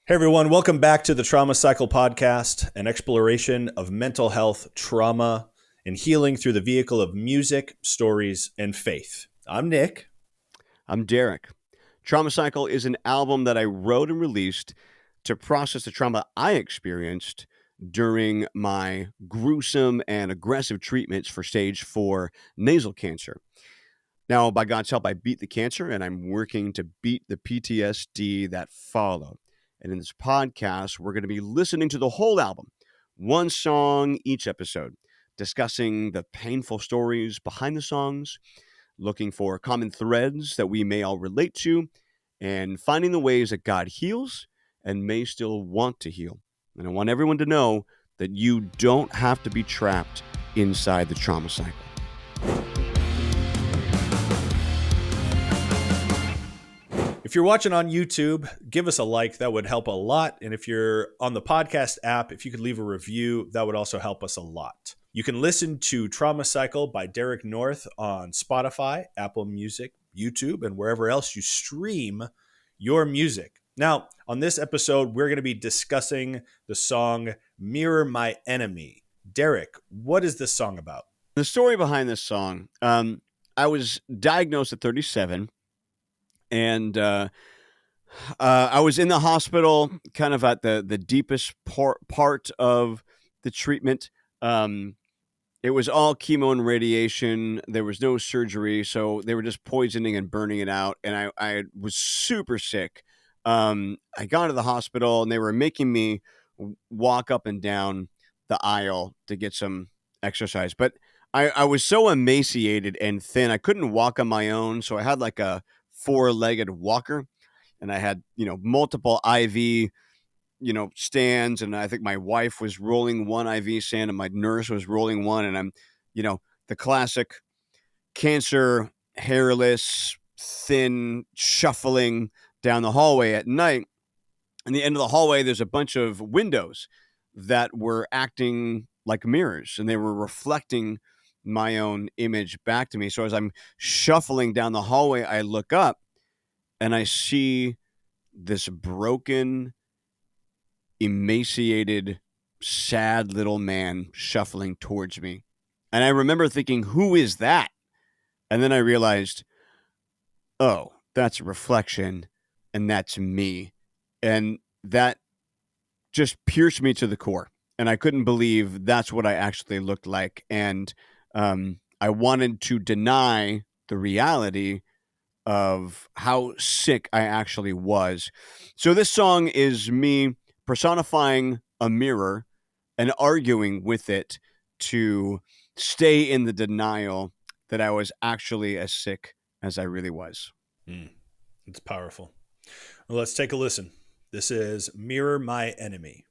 Hey everyone, welcome back to the Trauma Cycle podcast, an exploration of mental health, trauma, and healing through the vehicle of music, stories, and faith. I'm Nick. I'm Derek. Trauma Cycle is an album that I wrote and released to process the trauma I experienced during my gruesome and aggressive treatments for stage 4 nasal cancer. Now, by God's help, I beat the cancer and I'm working to beat the PTSD that followed. And in this podcast, we're going to be listening to the whole album, one song each episode, discussing the painful stories behind the songs, looking for common threads that we may all relate to, and finding the ways that God heals and may still want to heal. And I want everyone to know that you don't have to be trapped inside the trauma cycle. If you're watching on YouTube, give us a like. That would help a lot. And if you're on the podcast app, if you could leave a review, that would also help us a lot. You can listen to Trauma Cycle by Derek North on Spotify, Apple Music, YouTube, and wherever else you stream your music. Now, on this episode, we're going to be discussing the song Mirror My Enemy. Derek, what is this song about? The story behind this song, I was diagnosed at 37. And I was in the hospital, kind of at the deepest part of the treatment. It was all chemo and radiation. There was no surgery, so they were just poisoning and burning it out. And I was super sick. I got to the hospital, and they were making me walk up and down the aisle to get some exercise. But I was so emaciated and thin, I couldn't walk on my own. So I had like a 4-legged walker, and I had, multiple IV, stands. And I think my wife was rolling one IV stand and my nurse was rolling one. And I'm, the classic cancer, hairless, thin, shuffling down the hallway at night. In the end of the hallway, there's a bunch of windows that were acting like mirrors, and they were reflecting my own image back to me. So as I'm shuffling down the hallway, I look up and I see this broken, emaciated, sad little man shuffling towards me. And I remember thinking, who is that? And then I realized, oh, that's a reflection, and that's me. And that just pierced me to the core. And I couldn't believe that's what I actually looked like. And I wanted to deny the reality of how sick I actually was. So this song is me personifying a mirror and arguing with it to stay in the denial that I was actually as sick as I really was. It's powerful. Well, let's take a listen. This is Mirror My Enemy.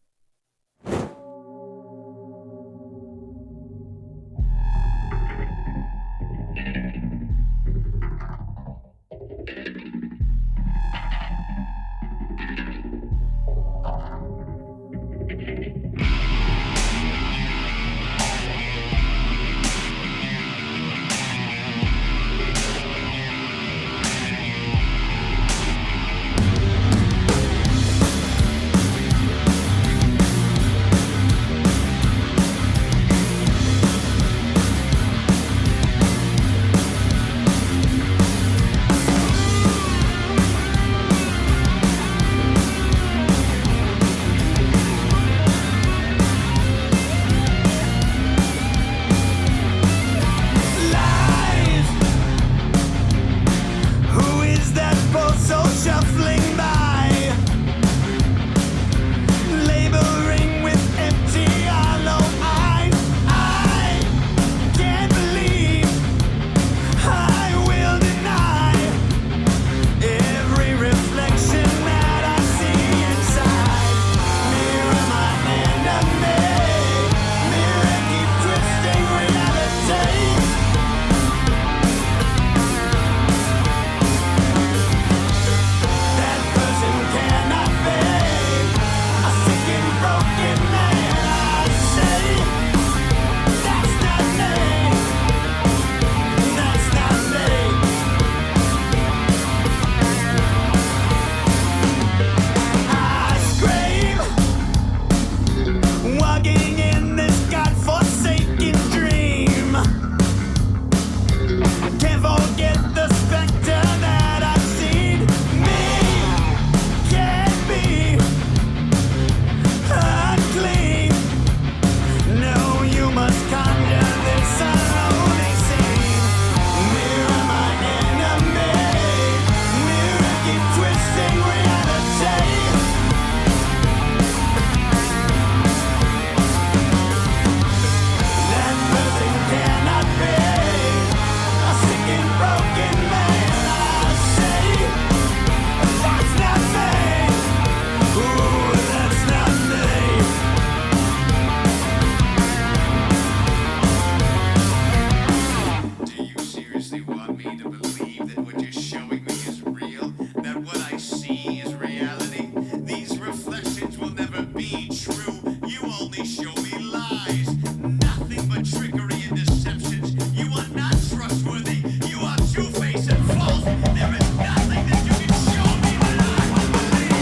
me true. You only show me lies. Nothing but trickery and deceptions. You are not trustworthy. You are two-faced and false. There is nothing that you can show me that I will believe.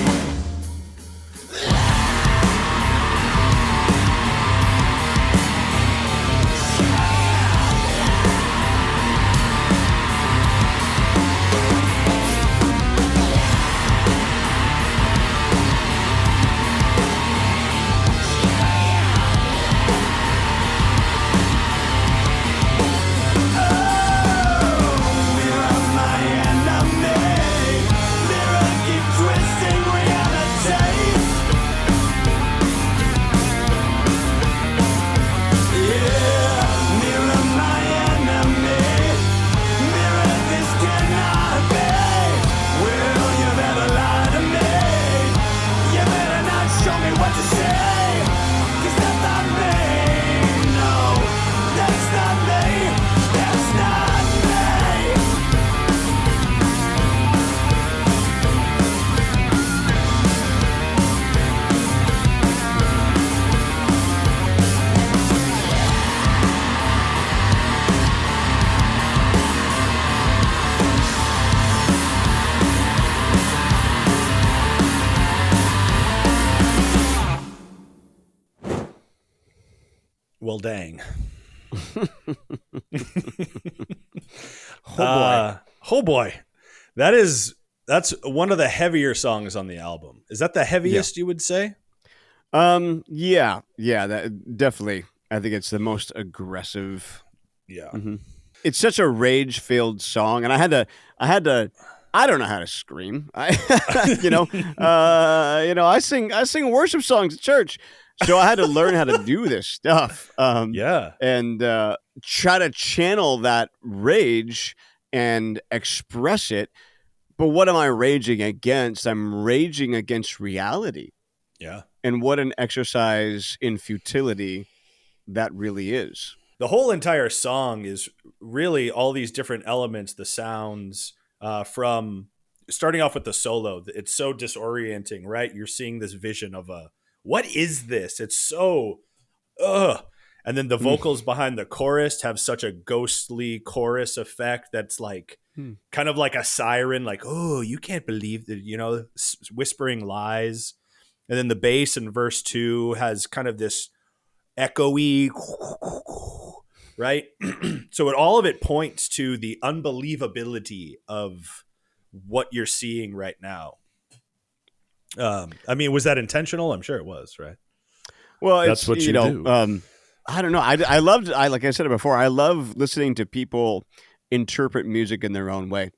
Well, dang. Oh boy. That's one of the heavier songs on the album. Is that the heaviest you would say? Yeah, that definitely. I think it's the most aggressive. Yeah. Mm-hmm. It's such a rage-filled song, and I had to. I don't know how to scream. I sing worship songs at church, so I had to learn how to do this stuff. And try to channel that rage and express it. But what am I raging against? I'm raging against reality. Yeah. And what an exercise in futility that really is. The whole entire song is really all these different elements, the sounds, from starting off with the solo. It's so disorienting, right? You're seeing this vision of what is this? It's so, and then the vocals behind the chorus have such a ghostly chorus effect that's like kind of like a siren, like, oh, you can't believe that, whispering lies. And then the bass in verse 2 has kind of this echoey, right? So all of it points to the unbelievability of what you're seeing right now. I mean, was that intentional? I'm sure it was, right? Well, that's what you do. I don't know. I like I said it before, I love listening to people interpret music in their own way.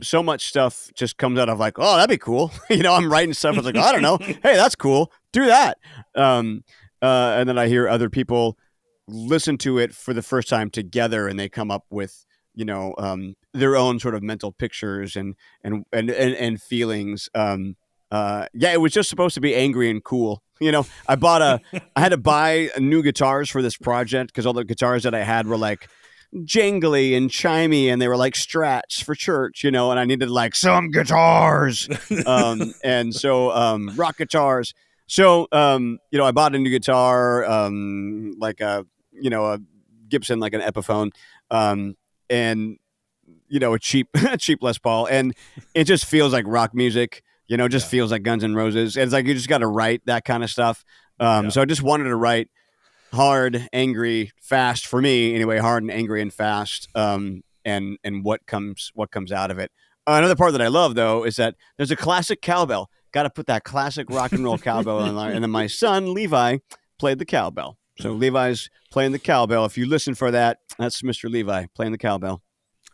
So much stuff just comes out of like, oh, that'd be cool. I'm writing stuff. It's like, I don't know. Hey, that's cool. Do that. And then I hear other people listen to it for the first time together, and they come up with, their own sort of mental pictures and feelings. It was just supposed to be angry and cool. I had to buy new guitars for this project because all the guitars that I had were like jangly and chimey, and they were like Strats for church, and I needed like some guitars, and so rock guitars. So I bought a new guitar, like a Gibson, like an Epiphone, and a cheap Les Paul, and it just feels like rock music. Just feels like Guns N' Roses. It's like you just got to write that kind of stuff. So I just wanted to write hard, angry, fast, for me anyway. Hard and angry and fast, and what comes out of it. Another part that I love though is that there's a classic cowbell. Got to put that classic rock and roll cowbell in there. And then my son Levi played the cowbell. So Levi's playing the cowbell. If you listen for that, that's Mr. Levi playing the cowbell.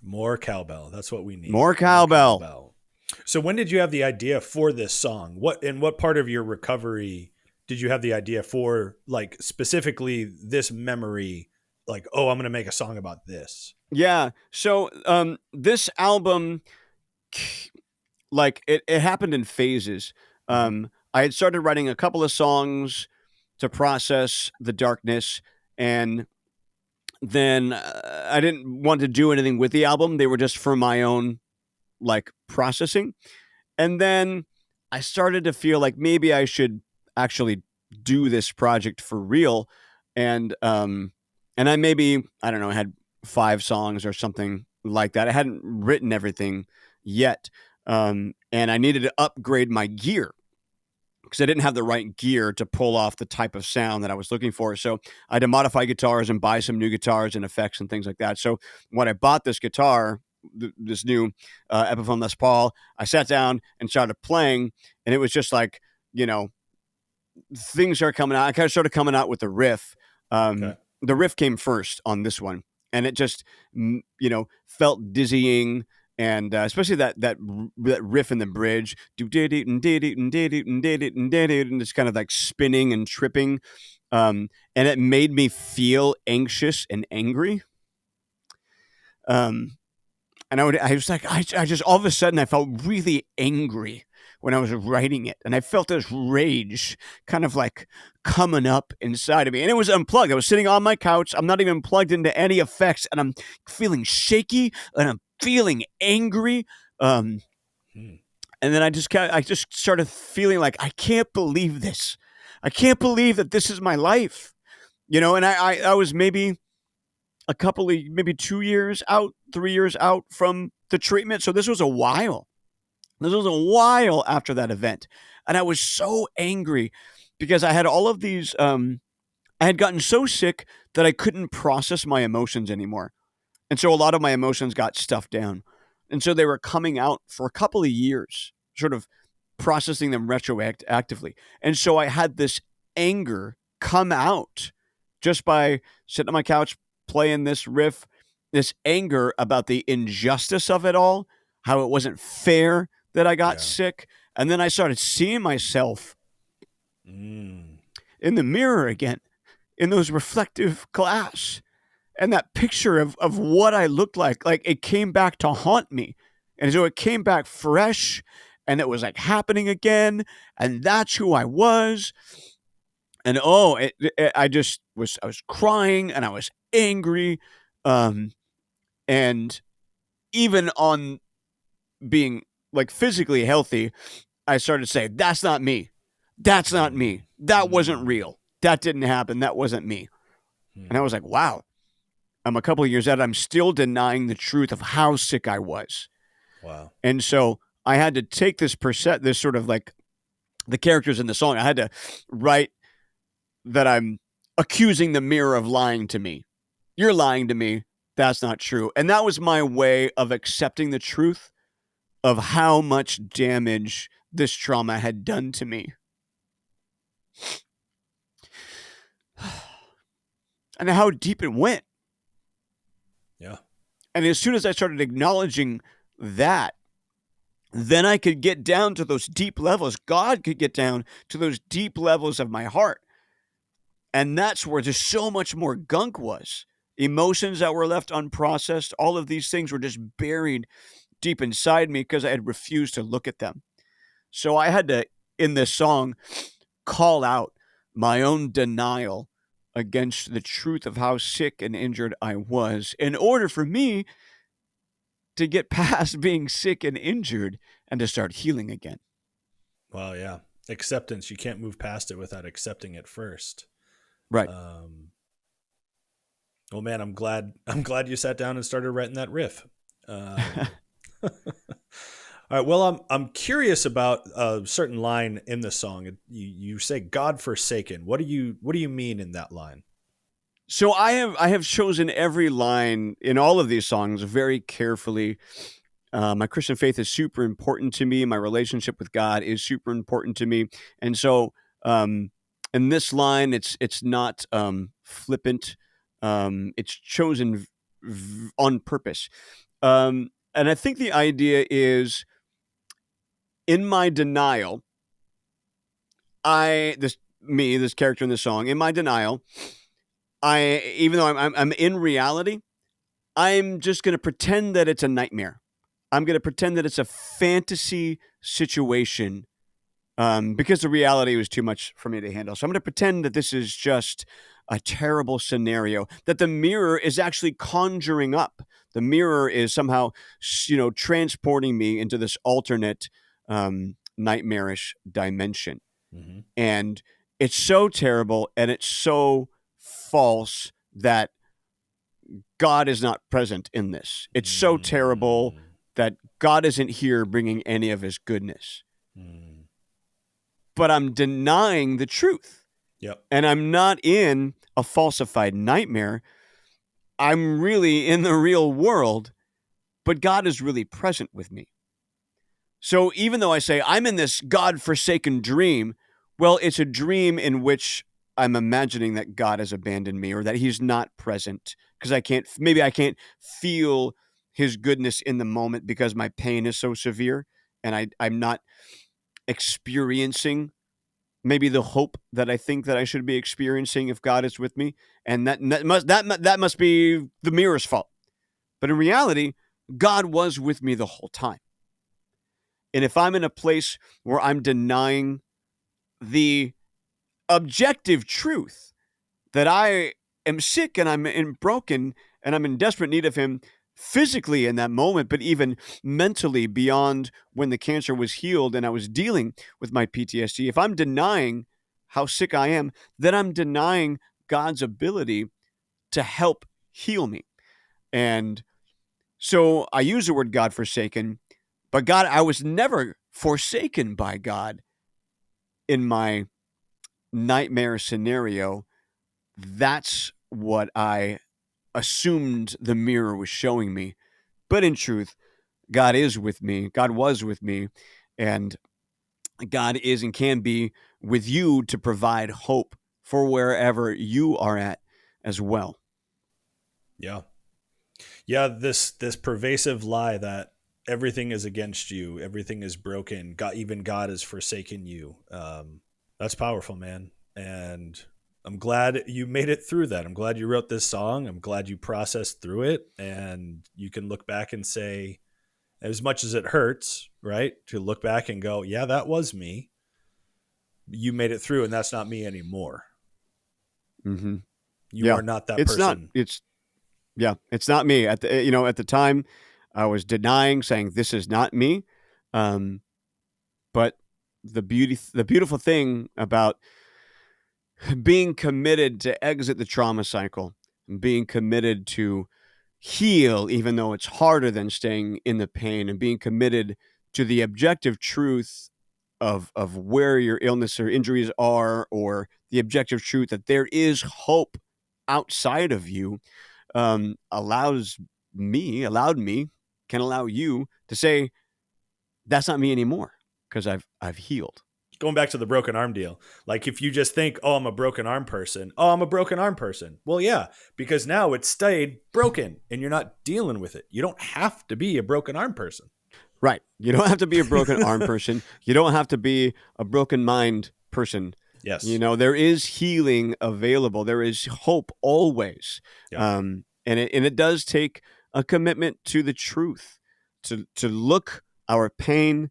More cowbell. That's what we need. More cowbell. So when did you have the idea for this song? What part of your recovery did you have the idea for, like, specifically this memory? Like, oh, I'm going to make a song about this. Yeah. So this album, like, it happened in phases. I had started writing a couple of songs to process the darkness, and then I didn't want to do anything with the album. They were just for my own, like, processing. And then I started to feel like maybe I should actually do this project for real. And I maybe, I don't know, I had 5 songs or something like that. I hadn't written everything yet. And I needed to upgrade my gear because I didn't have the right gear to pull off the type of sound that I was looking for. So I had to modify guitars and buy some new guitars and effects and things like that. So when I bought this guitar, this new Epiphone Les Paul, I sat down and started playing, and it was just like, things are coming out. I kind of started coming out with the riff. Okay. The riff came first on this one, and it just, felt dizzying. And especially that riff in the bridge, and it's kind of like spinning and tripping, and it made me feel anxious and angry. And I was like, I just all of a sudden I felt really angry when I was writing it, and I felt this rage kind of like coming up inside of me, and it was unplugged. I was sitting on my couch. I'm not even plugged into any effects, and I'm feeling shaky, and I'm feeling angry. And then I just started feeling like, I can't believe this. I can't believe that this is my life, and I was maybe a couple of, maybe 2 years out, 3 years out from the treatment. So this was a while. This was a while after that event. And I was so angry because I had all of these, I had gotten so sick that I couldn't process my emotions anymore. And so a lot of my emotions got stuffed down. And so they were coming out for a couple of years, sort of processing them retroactively. And so I had this anger come out just by sitting on my couch, playing this riff, this anger about the injustice of it all, how it wasn't fair that I got sick. And then I started seeing myself in the mirror again, in those reflective glass. And that picture of what I looked like it came back to haunt me. And so it came back fresh, and it was like happening again. And that's who I was. And I was crying, and I was angry. And even on being like physically healthy, I started to say, that's not me. That's not me. That wasn't real. That didn't happen. That wasn't me. And I was like, wow. I'm a couple of years out. I'm still denying the truth of how sick I was. Wow. And so I had to take this sort of like the characters in the song. I had to write that I'm accusing the mirror of lying to me. You're lying to me. That's not true. And that was my way of accepting the truth of how much damage this trauma had done to me. And how deep it went. Yeah. And as soon as I started acknowledging that, then I could get down to those deep levels. God could get down to those deep levels of my heart. And that's where just so much more gunk was. Emotions that were left unprocessed, all of these things were just buried deep inside me because I had refused to look at them. So I had to, in this song, call out my own denial against the truth of how sick and injured I was in order for me to get past being sick and injured and to start healing again. Well, yeah. Acceptance. You can't move past it without accepting it first. Right. Well, man, I'm glad you sat down and started writing that riff. All right. Well, I'm curious about a certain line in the song. You say "God forsaken." What do you mean in that line? So I have chosen every line in all of these songs very carefully. My Christian faith is super important to me. My relationship with God is super important to me, and so in this line, it's not flippant. It's chosen on purpose, and I think the idea is, in my denial, this character in the song, in my denial, even though I'm in reality, I'm just going to pretend that it's a nightmare. I'm going to pretend that it's a fantasy situation because the reality was too much for me to handle. So I'm going to pretend that this is just a terrible scenario that the mirror is actually conjuring up. The mirror is somehow, transporting me into this alternate nightmarish dimension. Mm-hmm. And it's so terrible and it's so false that God is not present in this. It's so terrible that God isn't here bringing any of his goodness. But I'm denying the truth. Yep. And I'm not in a falsified nightmare. I'm really in the real world, but God is really present with me. So even though I say I'm in this God-forsaken dream, well, it's a dream in which I'm imagining that God has abandoned me or that he's not present because I can't feel his goodness in the moment because my pain is so severe and I'm not experiencing maybe the hope that I think that I should be experiencing if God is with me. And that must be the mirror's fault. But in reality, God was with me the whole time. And if I'm in a place where I'm denying the objective truth that I am sick and broken and I'm in desperate need of him physically in that moment, but even mentally beyond when the cancer was healed and I was dealing with my PTSD, if I'm denying how sick I am, then I'm denying God's ability to help heal me. And so I use the word God forsaken, but God, I was never forsaken by God in my nightmare scenario. That's what I assumed the mirror was showing me. But in truth, God is with me. God was with me. And God is and can be with you to provide hope for wherever you are at as well. Yeah. Yeah, this pervasive lie that everything is against you, everything is broken, God, even God has forsaken you. That's powerful, man. And I'm glad you made it through that. I'm glad you wrote this song. I'm glad you processed through it, and you can look back and say, as much as it hurts, right, to look back and go, yeah, that was me. You made it through, and that's not me anymore. Mm-hmm. You are not that it's person. It's not me. At the time, I was denying, saying this is not me. But the beautiful thing about being committed to exit the trauma cycle, and being committed to heal, even though it's harder than staying in the pain, and being committed to the objective truth of where your illness or injuries are, or the objective truth that there is hope outside of you, allowed me, can allow you to say, that's not me anymore because I've healed. Going back to the broken arm deal, like if you just think, oh, I'm a broken arm person. Oh, I'm a broken arm person. Well, yeah, because now it's stayed broken and you're not dealing with it. You don't have to be a broken arm person. Right. You don't have to be a broken arm person. You don't have to be a broken mind person. Yes. There is healing available. There is hope always. Yeah. And it does take a commitment to the truth, to look our pain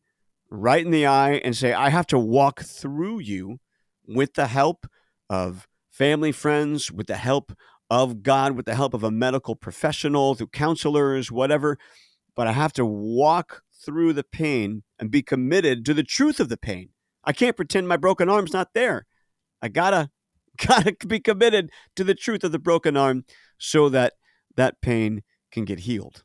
right in the eye and say, I have to walk through you with the help of family, friends, with the help of God, with the help of a medical professional, through counselors, whatever. But I have to walk through the pain and be committed to the truth of the pain. I can't pretend my broken arm's not there. I gotta be committed to the truth of the broken arm so that that pain can get healed.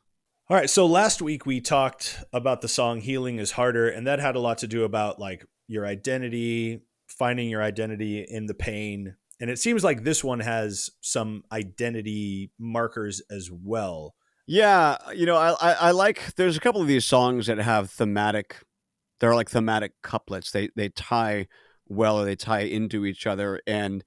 All right. So last week we talked about the song Healing is Harder, and that had a lot to do about like your identity, finding your identity in the pain. And it seems like this one has some identity markers as well. Yeah. I like, there's a couple of these songs that have they're like thematic couplets. They tie well, or they tie into each other. And,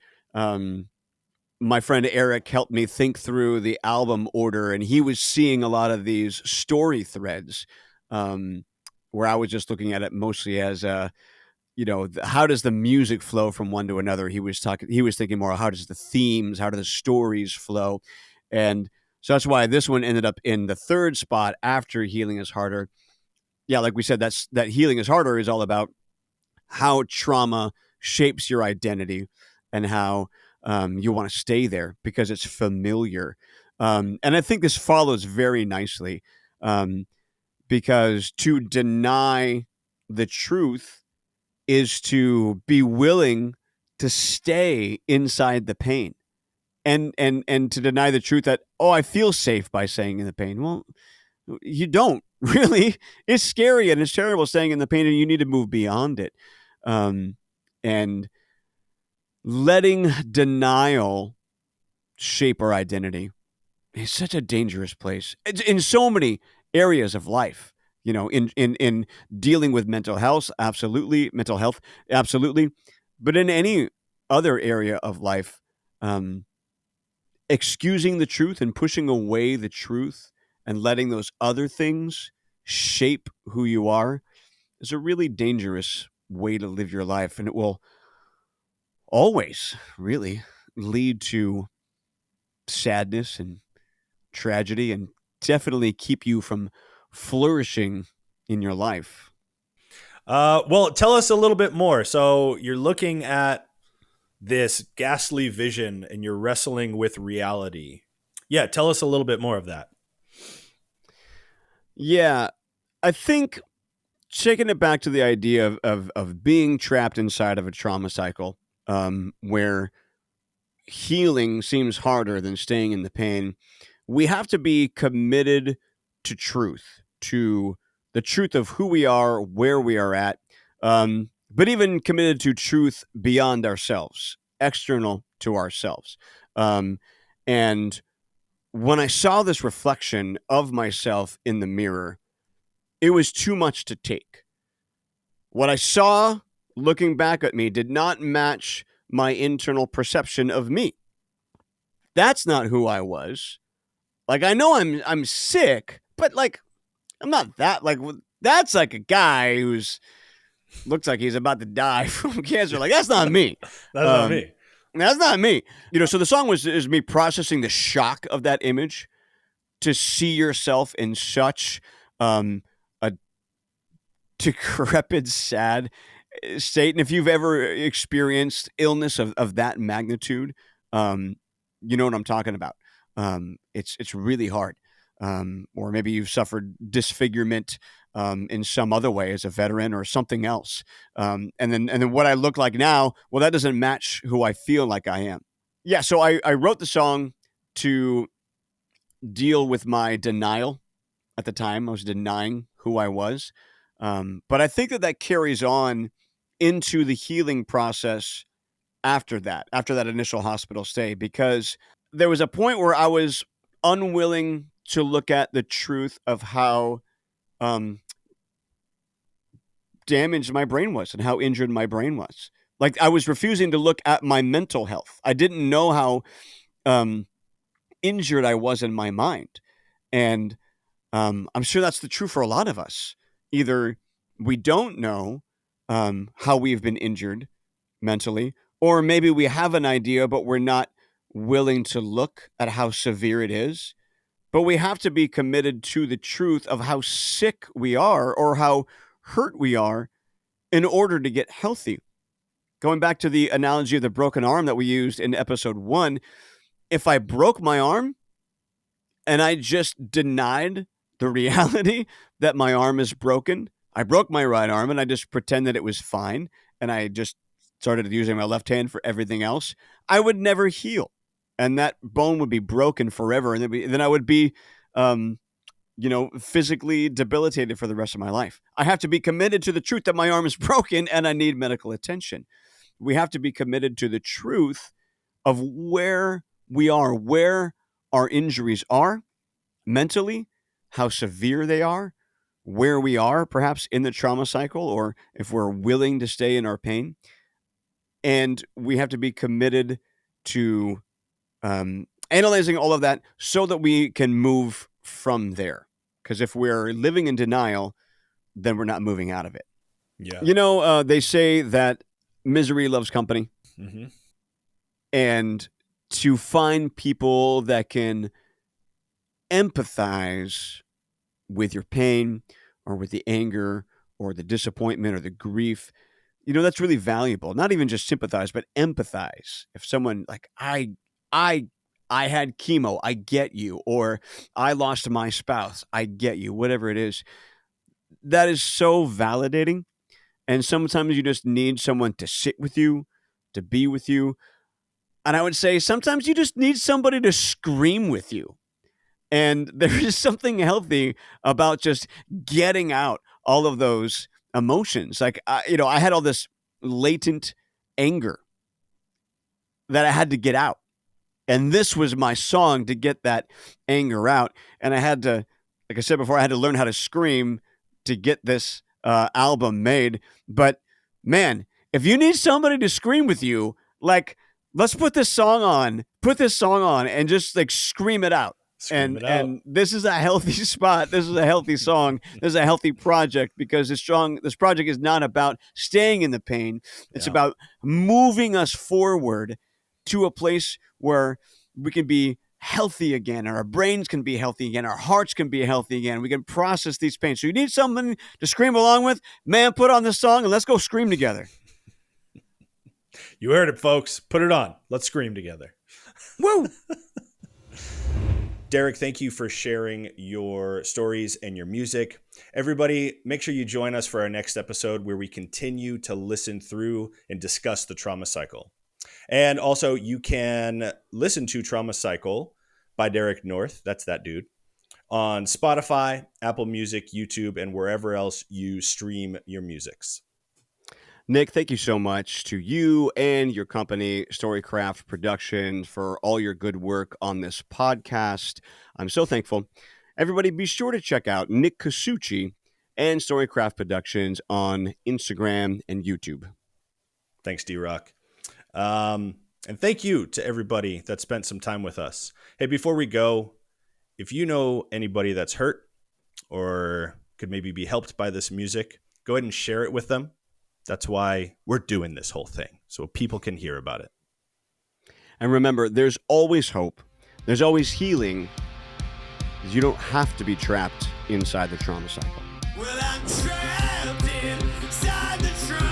my friend Eric helped me think through the album order, and he was seeing a lot of these story threads, where I was just looking at it mostly as how does the music flow from one to another? He was thinking more, how do the stories flow? And so that's why this one ended up in the third spot after Healing is Harder. Yeah, like we said, that Healing is Harder is all about how trauma shapes your identity and how you want to stay there because it's familiar. And I think this follows very nicely, because to deny the truth is to be willing to stay inside the pain and to deny the truth that, oh, I feel safe by staying in the pain. Well, you don't really. It's scary and it's terrible staying in the pain, and you need to move beyond it. And letting denial shape our identity is such a dangerous place in so many areas of life. In dealing with mental health, absolutely, but in any other area of life, excusing the truth and pushing away the truth and letting those other things shape who you are is a really dangerous way to live your life. And it will always really lead to sadness and tragedy and definitely keep you from flourishing in your life. Well, tell us a little bit more. So you're looking at this ghastly vision and you're wrestling with reality. Yeah, tell us a little bit more of that. Yeah, I think taking it back to the idea of being trapped inside of a trauma cycle, where healing seems harder than staying in the pain, we have to be committed to truth, to the truth of who we are, where we are at, but even committed to truth beyond ourselves, external to ourselves. And when I saw this reflection of myself in the mirror, it was too much to take. What I saw looking back at me did not match my internal perception of me. That's not who I was. Like, I know I'm sick, but like I'm not that. Like, that's like a guy who's looks like he's about to die from cancer. Like, that's not me. That's not me. That's not me. So the song is me processing the shock of that image, to see yourself in such a decrepit, sad state. And if you've ever experienced illness of that magnitude, you know what I'm talking about. It's really hard. Or maybe you've suffered disfigurement in some other way as a veteran or something else. And then what I look like now, well, that doesn't match who I feel like I am. Yeah, so I wrote the song to deal with my denial at the time. I was denying who I was. But I think that carries on into the healing process after that initial hospital stay, because there was a point where I was unwilling to look at the truth of how damaged my brain was and how injured my brain was. Like, I was refusing to look at my mental health. I didn't know how injured I was in my mind. And I'm sure that's the truth for a lot of us. Either we don't know how we've been injured mentally, or maybe we have an idea, but we're not willing to look at how severe it is. But we have to be committed to the truth of how sick we are or how hurt we are in order to get healthy. Going back to the analogy of the broken arm that we used in episode 1, if I broke my arm and I just denied the reality that my arm is broken, I broke my right arm and I just pretend that it was fine, and I just started using my left hand for everything else, I would never heal. And that bone would be broken forever. And then I would be, physically debilitated for the rest of my life. I have to be committed to the truth that my arm is broken and I need medical attention. We have to be committed to the truth of where we are, where our injuries are mentally, how severe they are, where we are perhaps in the trauma cycle, or if we're willing to stay in our pain. And we have to be committed to analyzing all of that so that we can move from there. Because if we're living in denial, then we're not moving out of it. Yeah. They say that misery loves company. Mm-hmm. And to find people that can empathize with your pain or with the anger or the disappointment or the grief, that's really valuable. Not even just sympathize, but empathize. If someone like, I had chemo, I get you, or I lost my spouse, I get you, whatever it is, that is so validating. And sometimes you just need someone to sit with you, to be with you. And I would say sometimes you just need somebody to scream with you. And there is something healthy about just getting out all of those emotions. Like, I had all this latent anger that I had to get out. And this was my song to get that anger out. And I had to, like I said before, I had to learn how to scream to get this album made. But man, if you need somebody to scream with you, like, let's put this song on and just like scream it out. And this is a healthy spot. This is a healthy song. This is a healthy project because this project is not about staying in the pain. It's about moving us forward to a place where we can be healthy again, and our brains can be healthy again, our hearts can be healthy again. We can process these pains. So you need something to scream along with, man, put on this song and let's go scream together. You heard it, folks. Put it on. Let's scream together. Woo! Derek, thank you for sharing your stories and your music. Everybody, make sure you join us for our next episode where we continue to listen through and discuss the trauma cycle. And also, you can listen to Trauma Cycle by Derek North, that's that dude, on Spotify, Apple Music, YouTube, and wherever else you stream your musics. Nick, thank you so much to you and your company, Storycraft Productions, for all your good work on this podcast. I'm so thankful. Everybody, be sure to check out Nick Casucci and Storycraft Productions on Instagram and YouTube. Thanks, D-Rock. And thank you to everybody that spent some time with us. Hey, before we go, if you know anybody that's hurt or could maybe be helped by this music, go ahead and share it with them. That's why we're doing this whole thing, so people can hear about it. And remember, there's always hope. There's always healing. You don't have to be trapped inside the trauma cycle. Well, I'm trapped inside the trauma